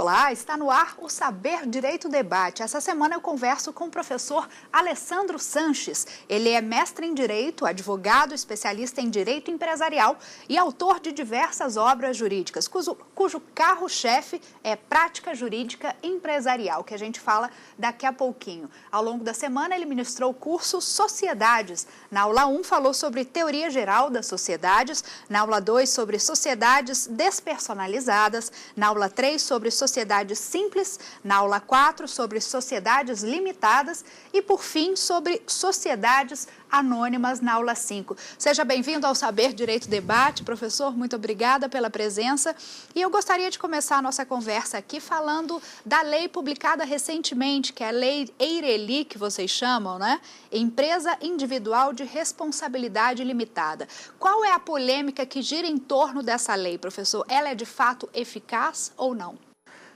Olá, está no ar o Saber Direito Debate. Essa semana eu converso com o professor Alessandro Sanches. Ele é mestre em Direito, advogado, especialista em Direito Empresarial e autor de diversas obras jurídicas, cujo carro-chefe é Prática Jurídica Empresarial, que a gente fala daqui a pouquinho. Ao longo da semana ele ministrou o curso Sociedades. Na aula 1 falou sobre teoria geral das sociedades, na aula 2 sobre sociedades despersonalizadas, na aula 3 sobre sociedades simples, na aula 4 sobre sociedades limitadas e, por fim, sobre sociedades anônimas na aula 5. Seja bem-vindo ao Saber Direito Debate, professor, muito obrigada pela presença. E eu gostaria de começar a nossa conversa aqui falando da lei publicada recentemente, que é a Lei Eireli, que vocês chamam, né? Empresa Individual de Responsabilidade Limitada. Qual é a polêmica que gira em torno dessa lei, professor? Ela é de fato eficaz ou não?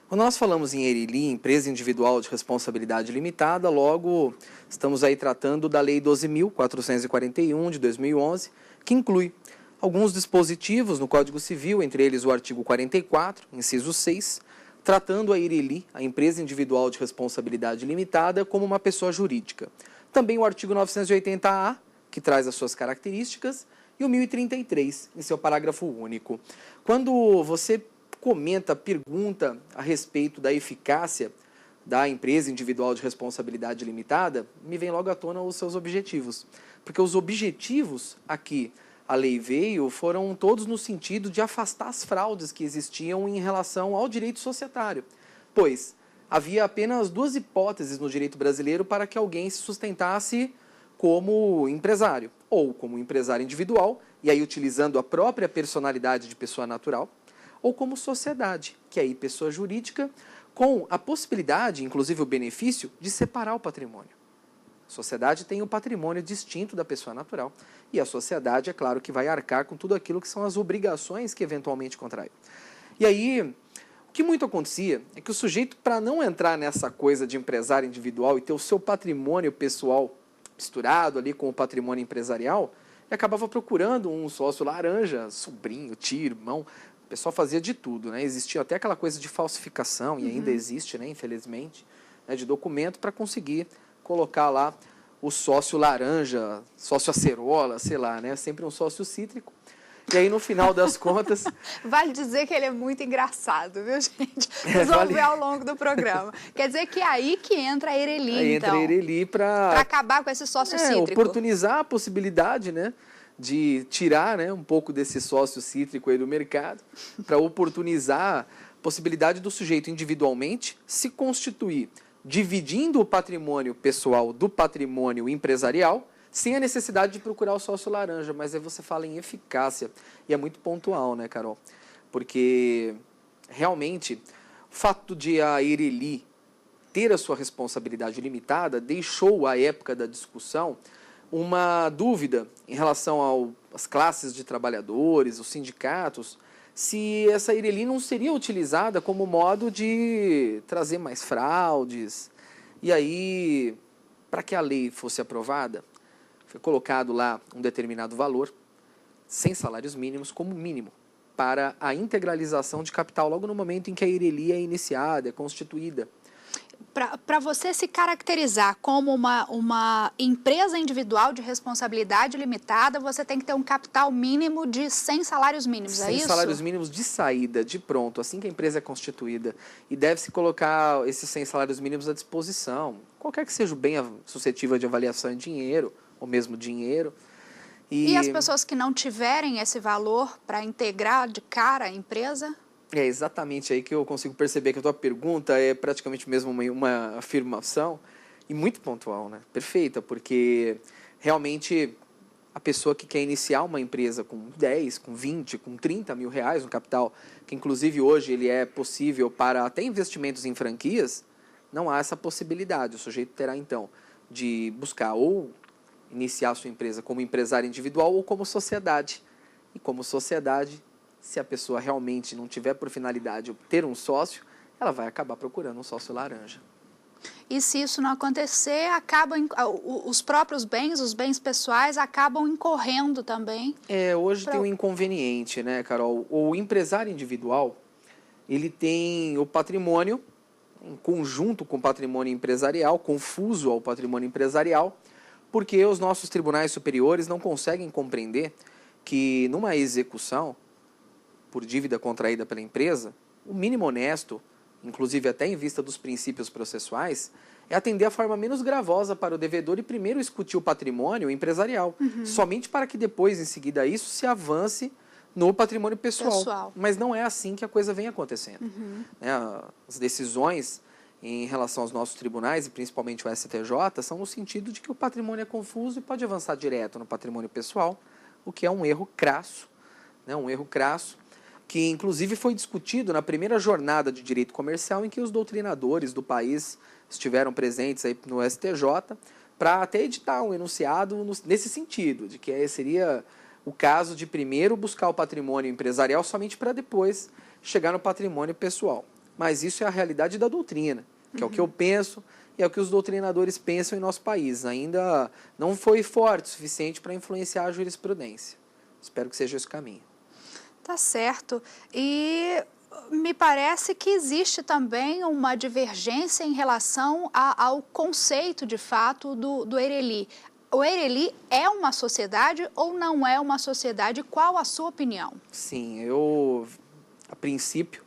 Quando nós falamos em Eireli, Empresa Individual de Responsabilidade Limitada, logo estamos aí tratando da Lei 12.441 de 2011, que inclui alguns dispositivos no Código Civil, entre eles o artigo 44, inciso 6, tratando a Eireli, a Empresa Individual de Responsabilidade Limitada, como uma pessoa jurídica. Também o artigo 980-A, que traz as suas características, e o 1033, em seu parágrafo único. Quando você pergunta a respeito da eficácia da empresa individual de responsabilidade limitada, me vem logo à tona os seus objetivos. Porque os objetivos a que a lei veio foram todos no sentido de afastar as fraudes que existiam em relação ao direito societário. Pois havia apenas duas hipóteses no direito brasileiro para que alguém se sustentasse como empresário, ou como empresário individual, e aí utilizando a própria personalidade de pessoa natural, ou como sociedade, que é aí pessoa jurídica, com a possibilidade, inclusive o benefício, de separar o patrimônio. A sociedade tem o patrimônio distinto da pessoa natural, e a sociedade, é claro, que vai arcar com tudo aquilo que são as obrigações que eventualmente contrai. E aí, o que muito acontecia é que o sujeito, para não entrar nessa coisa de empresário individual e ter o seu patrimônio pessoal misturado ali com o patrimônio empresarial, ele acabava procurando um sócio laranja, sobrinho, tio, irmão. O pessoal fazia de tudo, né? Existia até aquela coisa de falsificação, e ainda existe, né, infelizmente, né, de documento para conseguir colocar lá o sócio laranja, sócio acerola, sei lá, né? Sempre um sócio cítrico. E aí, no final das contas... Vale dizer que ele é muito engraçado, viu, gente? Vocês vão ver ao longo do programa. Quer dizer que é aí que entra a Eireli, aí então. Entra a Eireli para acabar com esse sócio cítrico. Oportunizar a possibilidade, né, de tirar, né, um pouco desse sócio cítrico aí do mercado, para oportunizar a possibilidade do sujeito individualmente se constituir, dividindo o patrimônio pessoal do patrimônio empresarial, sem a necessidade de procurar o sócio laranja. Mas aí você fala em eficácia, e é muito pontual, né, Carol? Porque, realmente, o fato de a Eireli ter a sua responsabilidade limitada deixou, à época da discussão, uma dúvida em relação às classes de trabalhadores, os sindicatos, se essa Eireli não seria utilizada como modo de trazer mais fraudes. E aí, para que a lei fosse aprovada, foi colocado lá um determinado valor, 100 salários mínimos como mínimo, para a integralização de capital, logo no momento em que a Eireli é iniciada, é constituída. Para você se caracterizar como uma empresa individual de responsabilidade limitada, você tem que ter um capital mínimo de 100 salários mínimos, é isso? 100 salários mínimos de saída, de pronto, assim que a empresa é constituída. E deve-se colocar esses 100 salários mínimos à disposição, qualquer que seja o bem suscetível de avaliação em dinheiro, ou mesmo dinheiro. E as pessoas que não tiverem esse valor para integrar de cara a empresa? É exatamente aí que eu consigo perceber que a tua pergunta é praticamente mesmo uma afirmação e muito pontual, né? Perfeita, porque realmente a pessoa que quer iniciar uma empresa com 10, com 20, com 30 mil reais no capital, que inclusive hoje ele é possível para até investimentos em franquias, não há essa possibilidade. O sujeito terá então de buscar ou iniciar a sua empresa como empresário individual ou como sociedade. E como sociedade, se a pessoa realmente não tiver por finalidade ter um sócio, ela vai acabar procurando um sócio laranja. E se isso não acontecer, os próprios bens, os bens pessoais, acabam incorrendo também. Hoje tem um inconveniente, né, Carol? O empresário individual, ele tem o patrimônio, em conjunto com o patrimônio empresarial, confuso ao patrimônio empresarial, porque os nossos tribunais superiores não conseguem compreender que numa execução por dívida contraída pela empresa, o mínimo honesto, inclusive até em vista dos princípios processuais, é atender a forma menos gravosa para o devedor e primeiro discutir o patrimônio empresarial, somente para que depois, em seguida a isso, se avance no patrimônio pessoal. Mas não é assim que a coisa vem acontecendo. As decisões em relação aos nossos tribunais, e principalmente o STJ, são no sentido de que o patrimônio é confuso e pode avançar direto no patrimônio pessoal, o que é um erro crasso, que inclusive foi discutido na primeira jornada de direito comercial em que os doutrinadores do país estiveram presentes aí no STJ para até editar um enunciado nesse sentido, de que seria o caso de primeiro buscar o patrimônio empresarial somente para depois chegar no patrimônio pessoal. Mas isso é a realidade da doutrina, que é o que eu penso e é o que os doutrinadores pensam em nosso país. Ainda não foi forte o suficiente para influenciar a jurisprudência. Espero que seja esse o caminho. Tá certo. E me parece que existe também uma divergência em relação ao conceito, de fato, do ERELI. O ERELI é uma sociedade ou não é uma sociedade? Qual a sua opinião? Sim, eu, a princípio,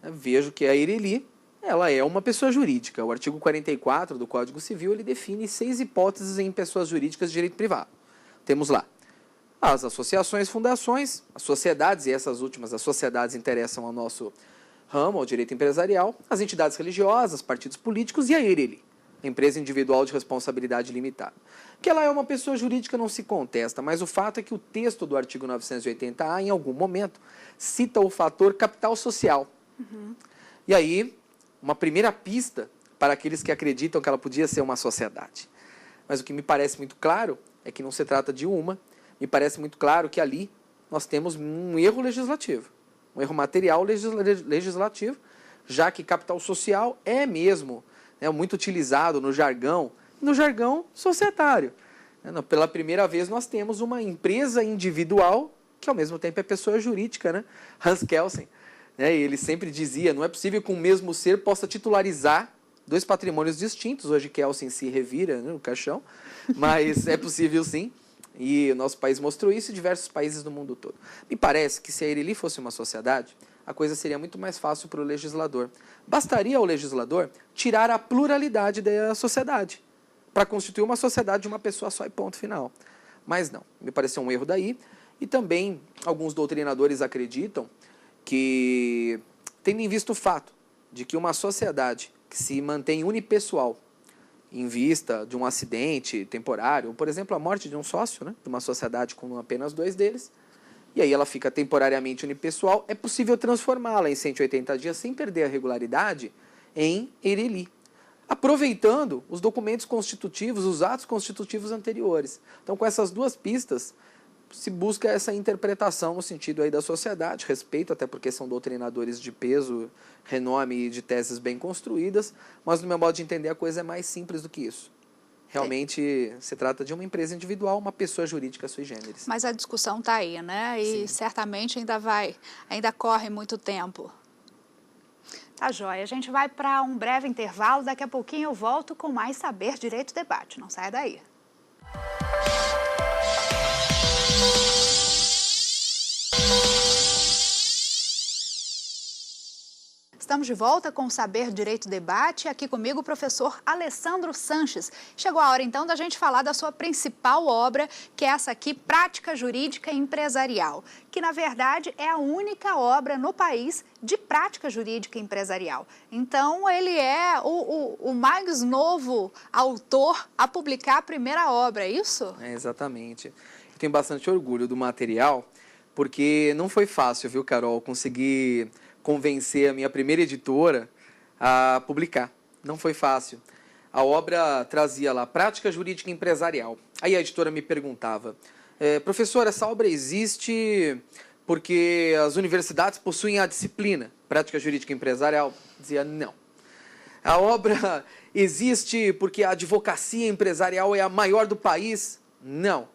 vejo que a ERELI ela é uma pessoa jurídica. O artigo 44 do Código Civil ele define 6 hipóteses em pessoas jurídicas de direito privado. Temos lá as associações, fundações, as sociedades, e essas últimas, as sociedades interessam ao nosso ramo, ao direito empresarial, as entidades religiosas, partidos políticos e a ERELI, a empresa individual de responsabilidade limitada. Que ela é uma pessoa jurídica não se contesta, mas o fato é que o texto do artigo 980-A, em algum momento, cita o fator capital social. E aí, uma primeira pista para aqueles que acreditam que ela podia ser uma sociedade. Mas o que me parece muito claro é que não se trata de uma. Me parece muito claro que ali nós temos um erro legislativo, um erro material legislativo, já que capital social é mesmo muito utilizado no jargão societário. Pela primeira vez nós temos uma empresa individual que ao mesmo tempo é pessoa jurídica, Hans Kelsen. Ele sempre dizia, não é possível que um mesmo ser possa titularizar 2 patrimônios distintos. Hoje Kelsen se revira no caixão, mas é possível sim. E o nosso país mostrou isso e diversos países do mundo todo. Me parece que se a ERELI fosse uma sociedade, a coisa seria muito mais fácil para o legislador. Bastaria ao legislador tirar a pluralidade da sociedade para constituir uma sociedade de uma pessoa só e ponto final. Mas não, me pareceu um erro daí. E também alguns doutrinadores acreditam que, tendo em vista o fato de que uma sociedade que se mantém unipessoal em vista de um acidente temporário, ou, por exemplo, a morte de um sócio, de uma sociedade com apenas 2 deles, e aí ela fica temporariamente unipessoal, é possível transformá-la em 180 dias sem perder a regularidade em ERELI, aproveitando os documentos constitutivos, os atos constitutivos anteriores. Então, com essas 2 pistas, se busca essa interpretação no sentido aí da sociedade, respeito, até porque são doutrinadores de peso, renome e de teses bem construídas, mas no meu modo de entender a coisa é mais simples do que isso. Realmente se trata de uma empresa individual, uma pessoa jurídica sui generis. Mas a discussão está aí, E certamente ainda corre muito tempo. Tá joia, a gente vai para um breve intervalo, daqui a pouquinho eu volto com mais Saber Direito Debate, não saia daí. Estamos de volta com o Saber Direito Debate, aqui comigo o professor Alessandro Sanches. Chegou a hora então da gente falar da sua principal obra, que é essa aqui, Prática Jurídica Empresarial, que na verdade é a única obra no país de prática jurídica empresarial. Então ele é o mais novo autor a publicar a primeira obra, é isso? Exatamente. Eu tenho bastante orgulho do material, porque não foi fácil, viu, Carol, conseguir convencer a minha primeira editora a publicar. Não foi fácil. A obra trazia lá Prática Jurídica Empresarial. Aí a editora me perguntava, professor, essa obra existe porque as universidades possuem a disciplina Prática Jurídica Empresarial? Dizia, não. A obra existe porque a advocacia empresarial é a maior do país? Não.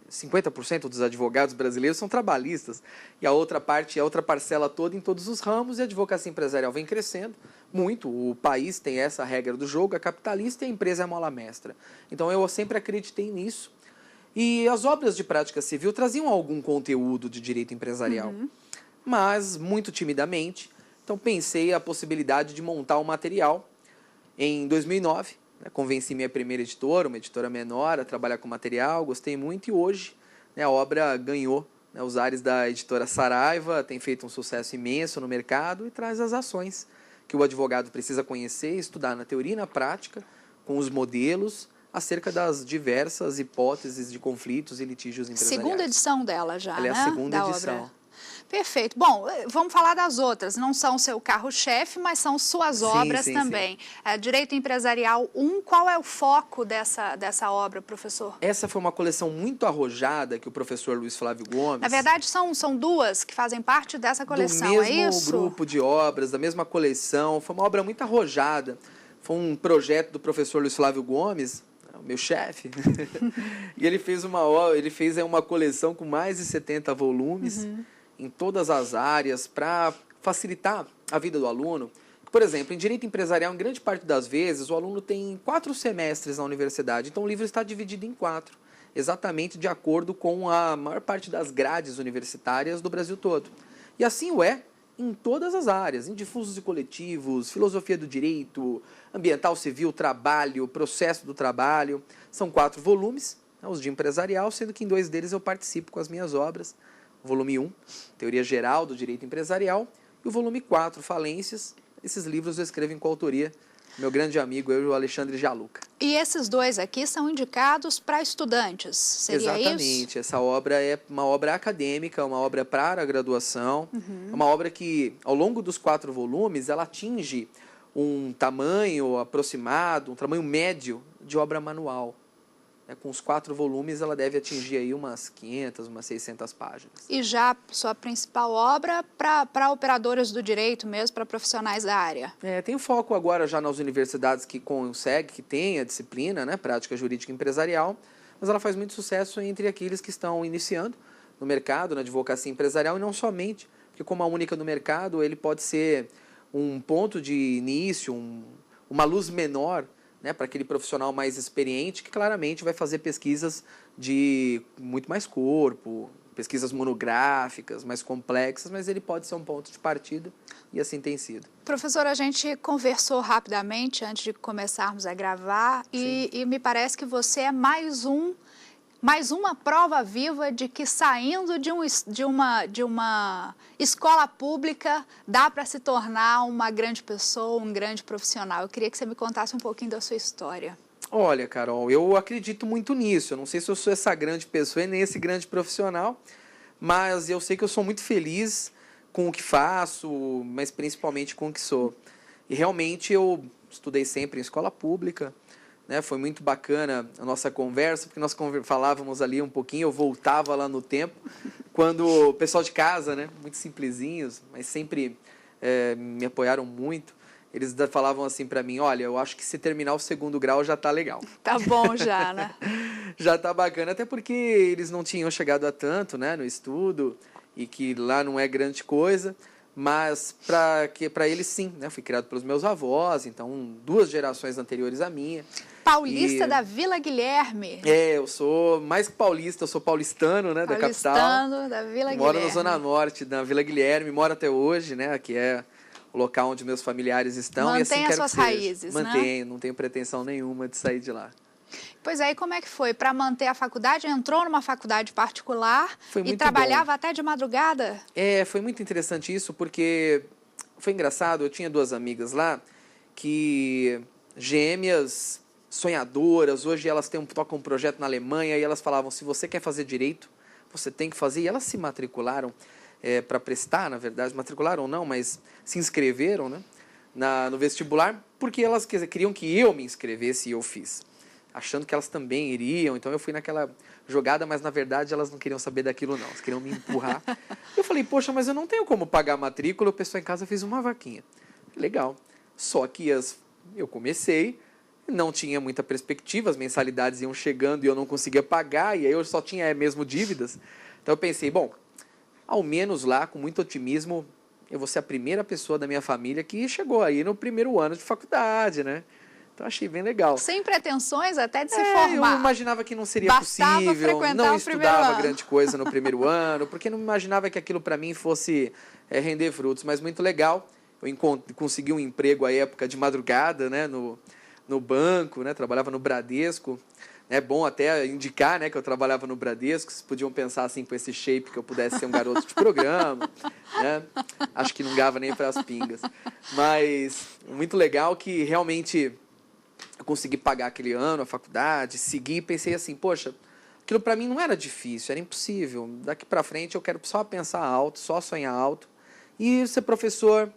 50% dos advogados brasileiros são trabalhistas, e a outra parcela toda em todos os ramos, e a advocacia empresarial vem crescendo muito. O país tem essa regra do jogo, é capitalista e a empresa é a mola mestra. Então eu sempre acreditei nisso. E as obras de prática civil traziam algum conteúdo de direito empresarial, mas muito timidamente. Então pensei a possibilidade de montar um material. Em 2009, convenci minha primeira editora, uma editora menor, a trabalhar com material, gostei muito, e hoje a obra ganhou os ares da editora Saraiva, tem feito um sucesso imenso no mercado e traz as ações que o advogado precisa conhecer e estudar na teoria e na prática, com os modelos, acerca das diversas hipóteses de conflitos e litígios empresariais. Segunda edição dela já, Ela é a segunda edição. Obra. Perfeito. Bom, vamos falar das outras. Não são seu carro-chefe, mas são suas obras também. Sim. Direito Empresarial 1, qual é o foco dessa obra, professor? Essa foi uma coleção muito arrojada que o professor Luiz Flávio Gomes... Na verdade, são duas que fazem parte dessa coleção, é isso? Do mesmo grupo de obras, da mesma coleção. Foi uma obra muito arrojada. Foi um projeto do professor Luiz Flávio Gomes, meu chefe, e ele fez uma coleção com mais de 70 volumes, em todas as áreas, para facilitar a vida do aluno. Por exemplo, em direito empresarial, em grande parte das vezes, o aluno tem 4 semestres na universidade, então o livro está dividido em 4, exatamente de acordo com a maior parte das grades universitárias do Brasil todo. E assim o é em todas as áreas, em difusos e coletivos, filosofia do direito, ambiental, civil, trabalho, processo do trabalho. São 4 volumes, os de empresarial, sendo que em 2 deles eu participo com as minhas obras. O volume 1, Teoria Geral do Direito Empresarial, e o volume 4, Falências. Esses livros eu escrevo em coautoria do meu grande amigo, eu e o Alexandre Jaluca. E esses 2 aqui são indicados para estudantes, seria isso? Exatamente. Essa obra é uma obra acadêmica, uma obra para a graduação. É uma obra que, ao longo dos 4 volumes, ela atinge um tamanho aproximado, um tamanho médio de obra manual. Com os 4 volumes, ela deve atingir aí umas 500, umas 600 páginas. E já sua principal obra para operadores do direito mesmo, para profissionais da área? Tem foco agora já nas universidades que tem a disciplina, prática jurídica empresarial, mas ela faz muito sucesso entre aqueles que estão iniciando no mercado, na advocacia empresarial, e não somente, porque como a única no mercado, ele pode ser um ponto de início, uma luz menor, para aquele profissional mais experiente, que claramente vai fazer pesquisas de muito mais corpo, pesquisas monográficas, mais complexas, mas ele pode ser um ponto de partida, e assim tem sido. Professor, a gente conversou rapidamente antes de começarmos a gravar, e me parece que você é mais uma prova viva de que saindo de uma escola pública dá para se tornar uma grande pessoa, um grande profissional. Eu queria que você me contasse um pouquinho da sua história. Olha, Carol, eu acredito muito nisso. Eu não sei se eu sou essa grande pessoa e nem esse grande profissional, mas eu sei que eu sou muito feliz com o que faço, mas principalmente com o que sou. E realmente eu estudei sempre em escola pública. Foi muito bacana a nossa conversa, porque nós falávamos ali um pouquinho, eu voltava lá no tempo, quando o pessoal de casa, muito simplesinhos, mas sempre me apoiaram muito, eles falavam assim para mim, olha, eu acho que se terminar o 2º grau já tá legal. Tá bom já, né? Já tá bacana, até porque eles não tinham chegado a tanto, no estudo, e que lá não é grande coisa. Mas para eles sim, fui criado pelos meus avós, então 2 gerações anteriores à minha. Paulista da Vila Guilherme. Eu sou mais que paulista, eu sou paulistano, da capital. Paulistano da Vila Guilherme. Moro na Zona Norte da Vila Guilherme, moro até hoje, que é o local onde meus familiares estão. Mantém as suas raízes, Mantenho, não tenho pretensão nenhuma de sair de lá. Pois aí, como é que foi? Para manter a faculdade, entrou numa faculdade particular e trabalhava bom. Até de madrugada? Foi muito interessante isso, porque foi engraçado, eu tinha 2 amigas lá, que gêmeas, sonhadoras, hoje elas tocam um projeto na Alemanha, e elas falavam, se você quer fazer direito, você tem que fazer, e elas se matricularam para prestar, na verdade, matricularam não, mas se inscreveram no vestibular, porque elas queriam que eu me inscrevesse e eu fiz. Achando que elas também iriam, então eu fui naquela jogada, mas na verdade elas não queriam saber daquilo não, elas queriam me empurrar. Eu falei, poxa, mas eu não tenho como pagar a matrícula, o pessoal em casa fez uma vaquinha. Legal, só que eu comecei, não tinha muita perspectiva, as mensalidades iam chegando e eu não conseguia pagar, e aí eu só tinha mesmo dívidas. Então eu pensei, bom, ao menos lá, com muito otimismo, eu vou ser a primeira pessoa da minha família que chegou aí no primeiro ano de faculdade, né? Então achei bem legal. Sem pretensões até de se formar. Eu imaginava que não seria Bastava possível, frequentar não o primeiro estudava ano. grande coisa no primeiro ano, porque não imaginava que aquilo para mim fosse render frutos, mas muito legal. Eu consegui um emprego à época de madrugada, né, no banco, né, trabalhava no Bradesco. É bom até indicar, né, que eu trabalhava no Bradesco. Vocês podiam pensar assim, com esse shape, que eu pudesse ser um garoto de programa, né? Acho que não dava nem para as pingas. Mas muito legal que realmente eu consegui pagar aquele ano, a faculdade, segui e pensei assim, poxa, aquilo para mim não era difícil, era impossível. Daqui para frente eu quero só pensar alto, só sonhar alto. E ser professor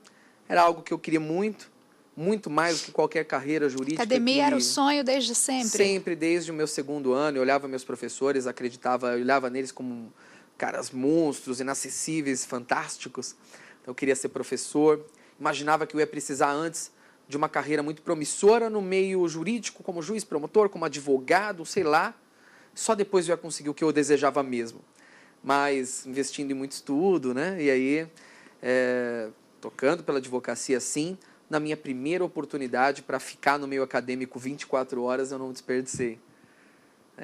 era algo que eu queria muito, muito mais do que qualquer carreira jurídica. Academia era o sonho desde sempre? Sempre, desde o meu segundo ano. Eu olhava meus professores, acreditava, eu olhava neles como caras monstros, inacessíveis, fantásticos. Então eu queria ser professor. Imaginava que eu ia precisar antes de uma carreira muito promissora no meio jurídico, como juiz, promotor, como advogado, sei lá. Só depois eu ia conseguir o que eu desejava mesmo. Mas investindo em muito estudo, né? E aí, tocando pela advocacia, sim, na minha primeira oportunidade para ficar no meio acadêmico 24 horas, eu não desperdicei.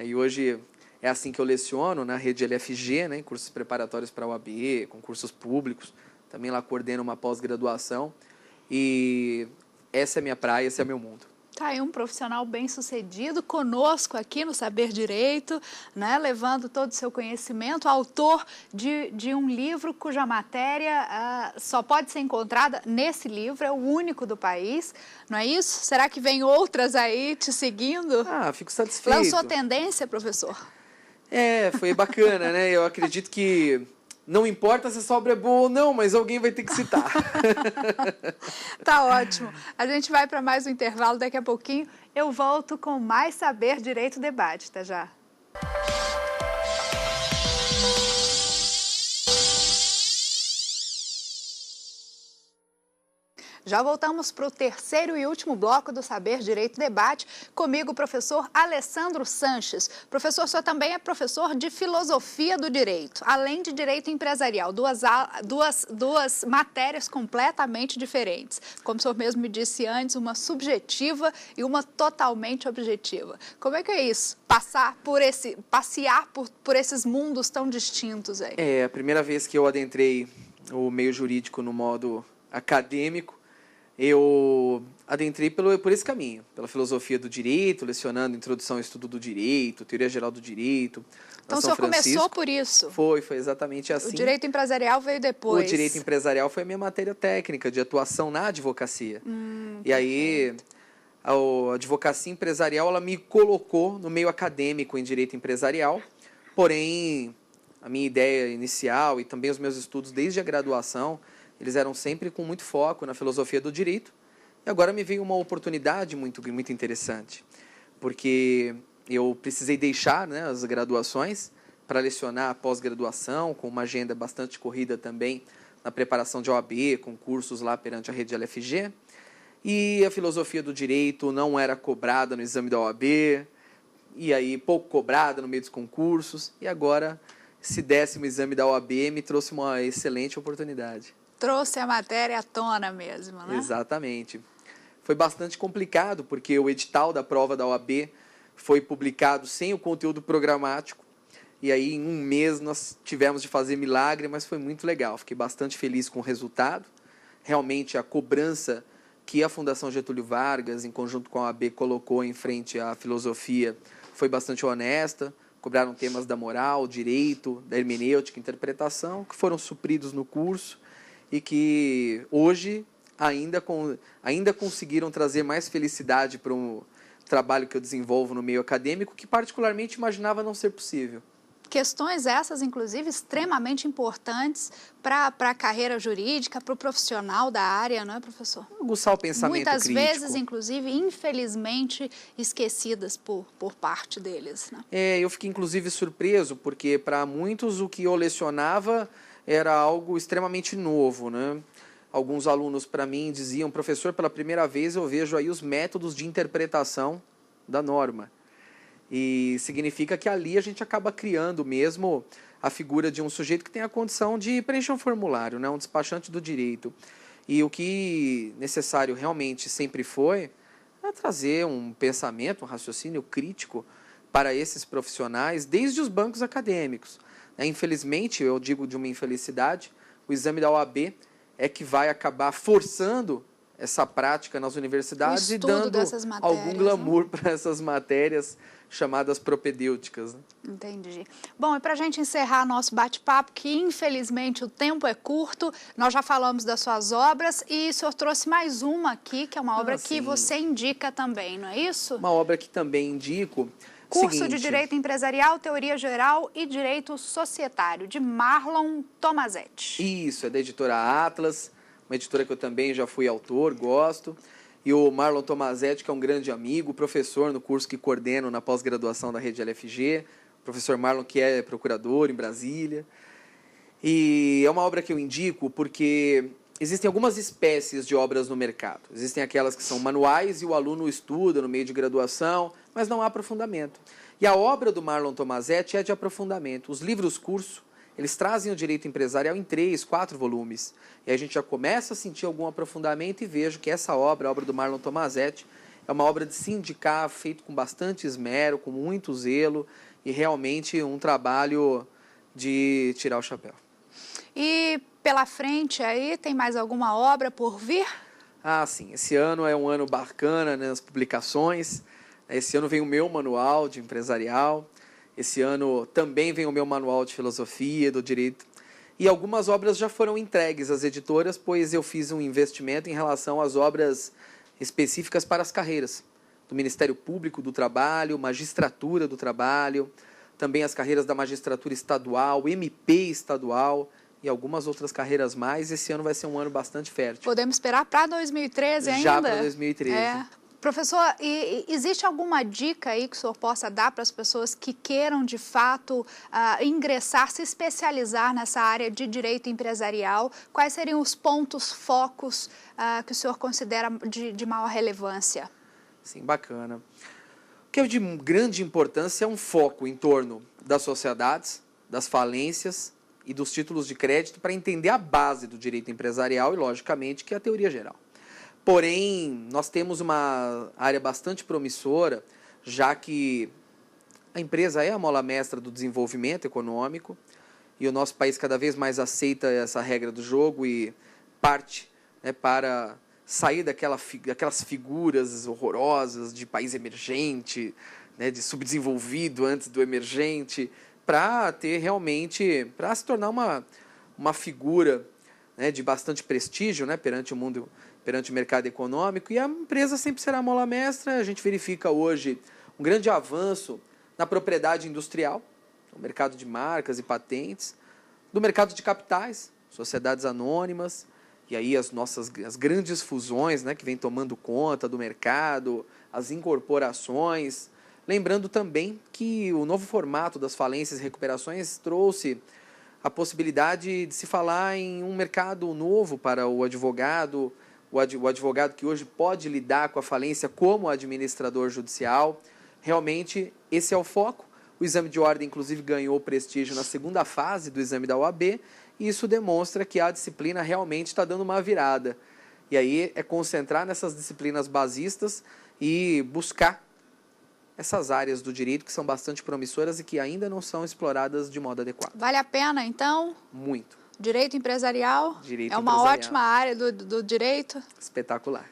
E hoje é assim que eu leciono na rede LFG, né, em cursos preparatórios para a OAB, concursos públicos. Também lá coordeno uma pós-graduação. E essa é a minha praia, esse é o meu mundo. Tá aí um profissional bem-sucedido conosco aqui no Saber Direito, né, levando todo o seu conhecimento, autor de um livro cuja matéria só pode ser encontrada nesse livro, é o único do país, não é isso? Será que vem outras aí te seguindo? Fico satisfeito. Lançou tendência, professor? Foi bacana, né? Eu acredito que não importa se a sua obra é boa ou não, mas alguém vai ter que citar. Tá ótimo. A gente vai para mais um intervalo, daqui a pouquinho eu volto com mais Saber Direito Debate, tá já? Já voltamos para o terceiro e último bloco do Saber Direito Debate. Comigo, o professor Alessandro Sanches. Professor, o senhor também é professor de Filosofia do Direito, além de Direito Empresarial. Duas matérias completamente diferentes. Como o senhor mesmo me disse antes, uma subjetiva e uma totalmente objetiva. Como é que é isso? Passear por esses mundos tão distintos aí? É a primeira vez que eu adentrei o meio jurídico no modo acadêmico. Eu adentrei por esse caminho, pela filosofia do direito, lecionando introdução ao estudo do direito, teoria geral do direito. Então o senhor começou por isso? Foi exatamente assim. O direito empresarial veio depois? O direito empresarial foi a minha matéria técnica de atuação na advocacia. E aí, a advocacia empresarial, ela me colocou no meio acadêmico em direito empresarial, porém, a minha ideia inicial e também os meus estudos desde a graduação, eles eram sempre com muito foco na filosofia do direito. E agora me veio uma oportunidade muito interessante, porque eu precisei deixar, né, as graduações para lecionar a pós-graduação, com uma agenda bastante corrida também na preparação de OAB, concursos lá perante a rede LFG. E a filosofia do direito não era cobrada no exame da OAB, e aí pouco cobrada no meio dos concursos. E agora, esse 10º exame da OAB me trouxe uma excelente oportunidade. Trouxe a matéria à tona mesmo, né? Exatamente. Foi bastante complicado, porque o edital da prova da OAB foi publicado sem o conteúdo programático. E aí, em um mês, nós tivemos de fazer milagre, mas foi muito legal. Fiquei bastante feliz com o resultado. Realmente, a cobrança que a Fundação Getúlio Vargas, em conjunto com a OAB, colocou em frente à filosofia, foi bastante honesta. Cobraram temas da moral, direito, da hermenêutica, interpretação, que foram supridos no curso. E que hoje ainda conseguiram trazer mais felicidade para um trabalho que eu desenvolvo no meio acadêmico, que particularmente imaginava não ser possível. Questões essas, inclusive, extremamente importantes para a carreira jurídica, para o profissional da área, não é, professor? Aguçar o pensamento Muitas crítico. vezes, inclusive, infelizmente, esquecidas por parte deles, né? Eu fiquei, inclusive, surpreso, porque para muitos o que eu lecionava era algo extremamente novo, né? alguns alunos para mim diziam: professor, pela primeira vez eu vejo aí os métodos de interpretação da norma. E significa que ali a gente acaba criando mesmo a figura de um sujeito que tem a condição de preencher um formulário, né? Um despachante do direito. E o que necessário realmente sempre foi é trazer um pensamento, um raciocínio crítico para esses profissionais, desde os bancos acadêmicos. Infelizmente, eu digo de uma infelicidade, o exame da OAB é que vai acabar forçando essa prática nas universidades e dando algum glamour, né, para essas matérias chamadas propedêuticas. Né? Entendi. Bom, e para a gente encerrar nosso bate-papo, que infelizmente o tempo é curto, nós já falamos das suas obras e o senhor trouxe mais uma aqui, que é uma obra que você indica também, não é isso? Uma obra que também indico. Curso de Direito Empresarial, Teoria Geral e Direito Societário, de Marlon Tomazetti. Isso, é da editora Atlas, uma editora que eu também já fui autor, gosto. E o Marlon Tomazetti, que é um grande amigo, professor no curso que coordeno na pós-graduação da rede LFG. Professor Marlon, que é procurador em Brasília. E é uma obra que eu indico porque existem algumas espécies de obras no mercado. Existem aquelas que são manuais e o aluno estuda no meio de graduação, mas não há aprofundamento. E a obra do Marlon Tomazetti é de aprofundamento. Os livros-curso, eles trazem o direito empresarial em 3, 4 volumes. E aí a gente já começa a sentir algum aprofundamento e vejo que essa obra, a obra do Marlon Tomazetti, é uma obra de se indicar, feito com bastante esmero, com muito zelo e realmente um trabalho de tirar o chapéu. E pela frente aí, tem mais alguma obra por vir? Ah, sim. Esse ano é um ano bacana nas publicações. Esse ano vem o meu manual de empresarial. Esse ano também vem o meu manual de filosofia, do direito. E algumas obras já foram entregues às editoras, pois eu fiz um investimento em relação às obras específicas para as carreiras do Ministério Público do Trabalho, Magistratura do Trabalho, também as carreiras da Magistratura Estadual, MP Estadual e algumas outras carreiras mais. Esse ano vai ser um ano bastante fértil. Podemos esperar para 2013 ainda? Já para 2013. Professor, e existe alguma dica aí que o senhor possa dar para as pessoas que queiram, de fato, ingressar, se especializar nessa área de direito empresarial? Quais seriam os pontos, focos que o senhor considera de maior relevância? Sim, bacana. O que é de grande importância é um foco em torno das sociedades, das falências e dos títulos de crédito para entender a base do direito empresarial e, logicamente, que é a teoria geral. Porém, nós temos uma área bastante promissora, já que a empresa é a mola mestra do desenvolvimento econômico e o nosso país cada vez mais aceita essa regra do jogo e parte, né, para sair daquelas figuras horrorosas de país emergente, né, de subdesenvolvido antes do emergente, para ter realmente, para se tornar uma figura, né, de bastante prestígio, né, perante o mundo, perante o mercado econômico, e a empresa sempre será a mola mestra. A gente verifica hoje um grande avanço na propriedade industrial, no mercado de marcas e patentes, do mercado de capitais, sociedades anônimas, e aí as grandes fusões, né, que vêm tomando conta do mercado, as incorporações. Lembrando também que o novo formato das falências e recuperações trouxe a possibilidade de se falar em um mercado novo para o advogado, o advogado que hoje pode lidar com a falência como administrador judicial. Realmente, esse é o foco. O exame de ordem, inclusive, ganhou prestígio na segunda fase do exame da OAB, e isso demonstra que a disciplina realmente está dando uma virada. E aí é concentrar nessas disciplinas basistas e buscar essas áreas do direito que são bastante promissoras e que ainda não são exploradas de modo adequado. Vale a pena, então? Muito. Direito empresarial? Direito é uma empresarial. Ótima área do direito? Espetacular.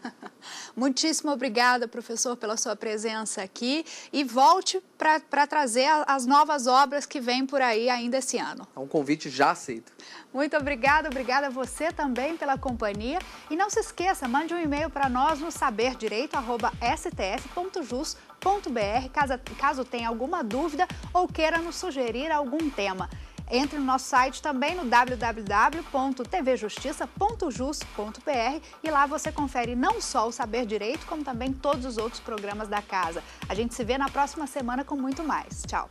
Muitíssimo obrigada, professor, pela sua presença aqui. E volte para trazer as novas obras que vêm por aí ainda esse ano. É um convite já aceito. Muito obrigada a você também pela companhia. E não se esqueça, mande um e-mail para nós no saberdireito@stf.jus.br, caso tenha alguma dúvida ou queira nos sugerir algum tema. Entre no nosso site também no www.tvjustiça.jus.br e lá você confere não só o Saber Direito, como também todos os outros programas da casa. A gente se vê na próxima semana com muito mais. Tchau!